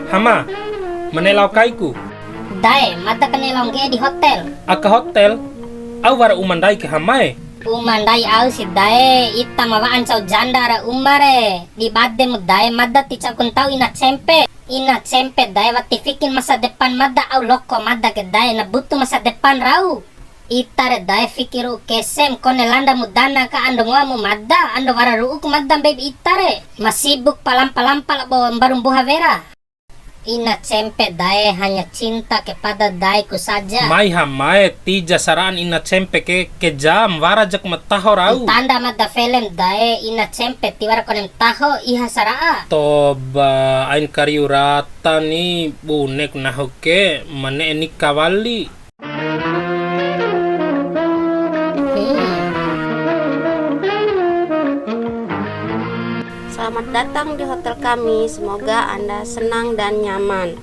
Hama, menelau kaiku. Dai, mata kenelong ge di hotel. Aka hotel, au wara umandai ke hamae. Umandai au si dae ita mawaan cau jandara umare. Di bade mu dae mada tica kun tau ina cempe. Ina cempe dae wati fikin masa depan mada au loko mada ke dae na butuh masa depan rau. Itare dae fikiru kesem kone landa mudana ka ando mu madda ando wara ruuk madda baby itare masibuk palam-palampal bawa barum buha vera. Ina cempe dae hanya cinta kepada daiku saja. Mai hamae tija saraan ina cempe ke jam wara jak mataho rau. Tanda madda film dae ina cempe tiwara konem taho iha saraa. Toba ain kariu rata ni bunek nahoke mane enik kawali. Selamat datang di hotel kami. Semoga Anda senang dan nyaman.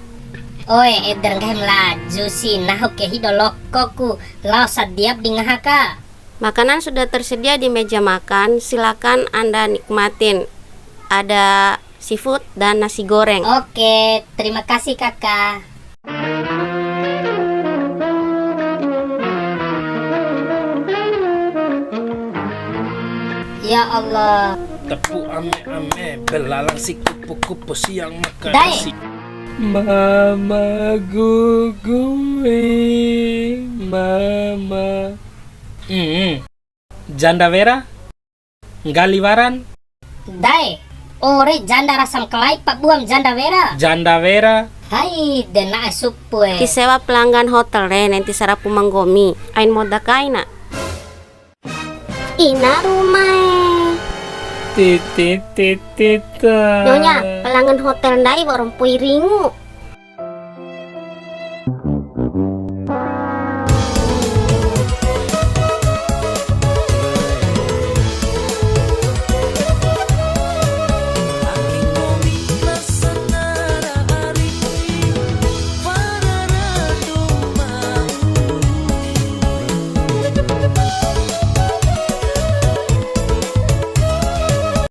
Oi, eder gahem laju si nahoke hido lokoku lau sadiap di ngahaka. Makanan sudah tersedia di meja makan. Silakan Anda nikmatin. Ada seafood dan nasi goreng. Oke, terima kasih kakak. Ya Allah. Tepu ame-ame belalang si kupu-kupu siang makan Dai. nasi. Mama gugue, mama. Janda Vera, Galiwaran, Dai, ore janda rasam kelai pak buam janda vera. Janda Vera. Hai, dena supue. Ti sewa pelanggan hotel nanti sarapu manggomi. Ain moda kaina. Ina rumah. Titit. Nyonya, pelanggan hotel ndai warung pui ringu.